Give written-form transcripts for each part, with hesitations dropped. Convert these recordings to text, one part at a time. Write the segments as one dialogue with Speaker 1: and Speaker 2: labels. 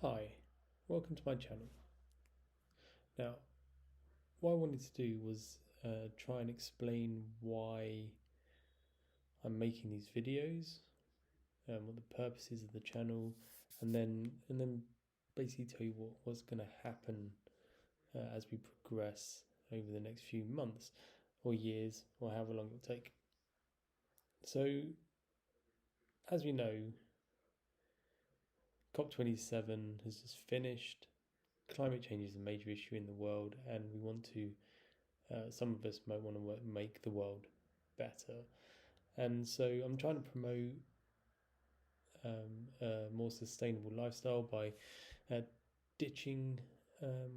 Speaker 1: Hi, welcome to my channel. Now, what I wanted to do was try and explain why I'm making these videos, what the purposes of the channel, and then basically tell you what's going to happen as we progress over the next few months or years or however long it'll take. So, as we know, COP27 has just finished. Climate change is a major issue in the world, and we want to some of us might want to make the world better. And so I'm trying to promote a more sustainable lifestyle by ditching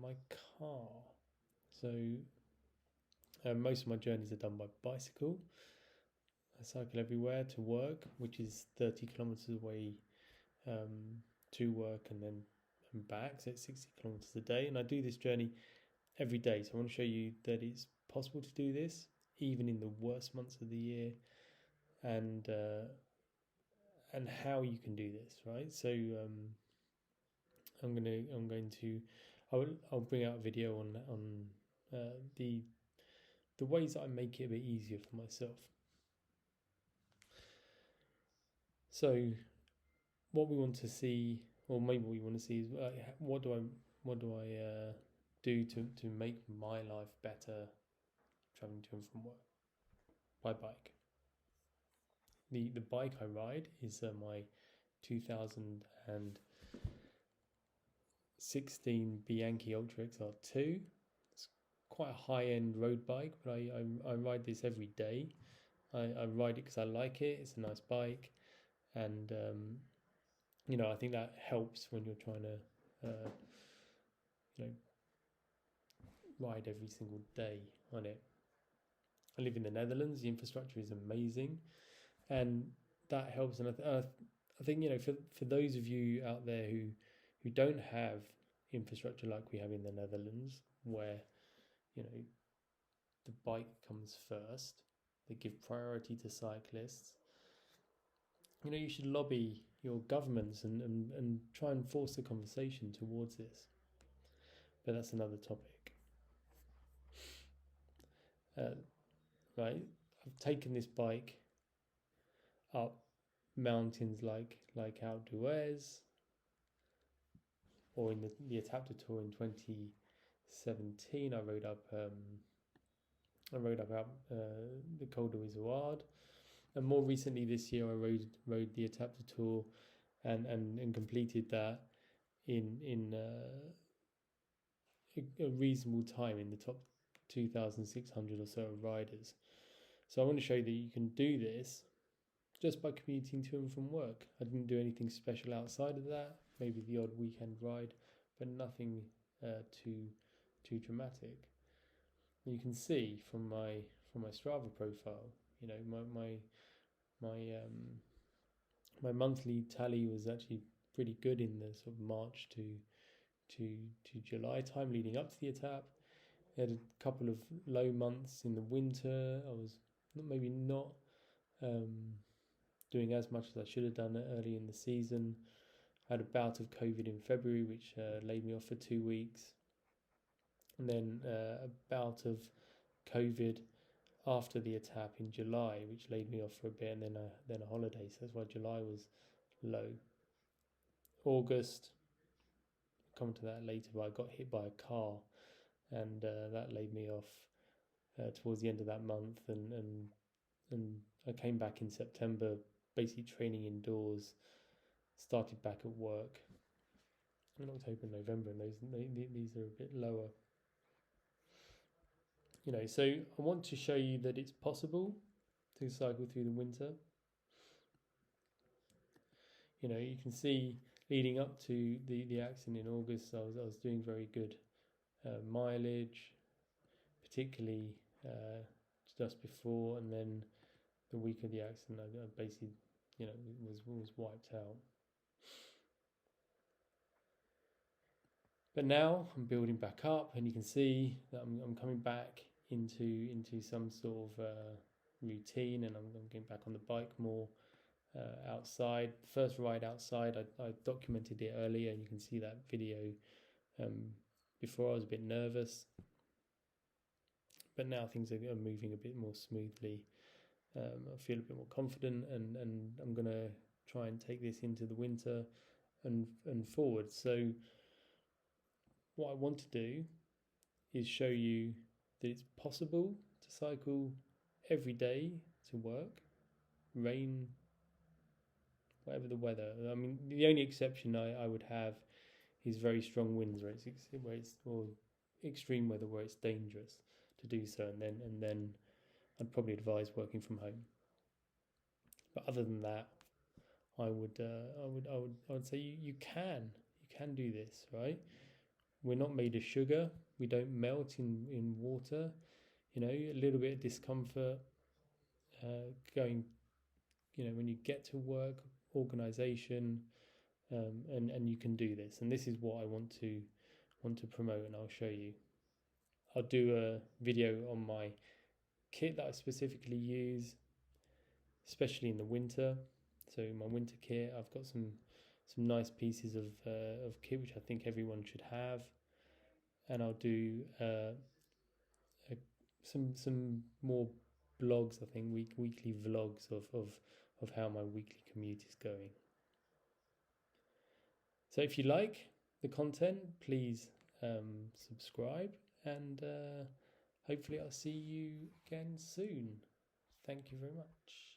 Speaker 1: my car. So most of my journeys are done by bicycle. I cycle everywhere to work, which is 30 kilometers away to work and then back. So it's 60 kilometers a day. And I do this journey every day. So I want to show you that it's possible to do this even in the worst months of the year, and how you can do this, right? So I'll bring out a video on the ways that I make it a bit easier for myself. So what we want to see, or maybe what you want to see, is what do I do to make my life better traveling to and from work by bike. The bike I ride is my 2016 Bianchi Ultra XR2. It's quite a high-end road bike, but I ride this every day. I ride it because I like it. It's a nice bike, and I think that helps when you're trying to ride every single day on it. I live in the Netherlands. The infrastructure is amazing, and that helps. And I think for those of you out there who don't have infrastructure like we have in the Netherlands, where the bike comes first, they give priority to cyclists. You should lobby your governments and try and force the conversation towards this. But that's another topic. Right, I've taken this bike up mountains like Alpe d'Huez, or in the Étape de Tour in 2017. I rode up the Col de Wizard, and more recently this year I rode the Étape de Tour and completed that in a reasonable time, in the top 2,600 or so of riders. So I want to show you that you can do this just by commuting to and from work. I didn't do anything special outside of that, maybe the odd weekend ride, but nothing too dramatic. And you can see from my Strava profile, my monthly tally was actually pretty good in the sort of March to July time leading up to the Étape. I had a couple of low months in the winter. I was not doing as much as I should have done early in the season. I had a bout of COVID in February, which laid me off for 2 weeks, and then a bout of COVID after the Étape in July, which laid me off for a bit, and then a holiday. So that's why July was low. August, I'll come to that later, but I got hit by a car, and that laid me off towards the end of that month, and I came back in September, basically training indoors, started back at work in October and November, and these are a bit lower. So I want to show you that it's possible to cycle through the winter. You can see leading up to the accident in August, I was doing very good mileage, particularly just before, and then the week of the accident, I basically, was wiped out. But now I'm building back up, and you can see that I'm coming back into some sort of routine, and I'm getting back on the bike more. outside. First ride outside, I documented it earlier, and you can see that video. Before I was a bit nervous, but now things are moving a bit more smoothly. I feel a bit more confident, and I'm going to try and take this into the winter and forward. So what I want to do is show you that it's possible to cycle every day to work, rain, whatever the weather. I mean, the only exception I would have is very strong winds where it's or extreme weather where it's dangerous to do so, and then I'd probably advise working from home. But other than that, I would say you can do this, right? We're not made of sugar. We don't melt in water. You know, a little bit of discomfort going. You know, when you get to work, organization, and you can do this. And this is what I want to promote, and I'll show you. I'll do a video on my kit that I specifically use, especially in the winter. So my winter kit, I've got some nice pieces of kit which I think everyone should have, and I'll do some more blogs. I think weekly vlogs of how my weekly commute is going. So if you like the content, please subscribe, and hopefully I'll see you again soon. Thank you very much.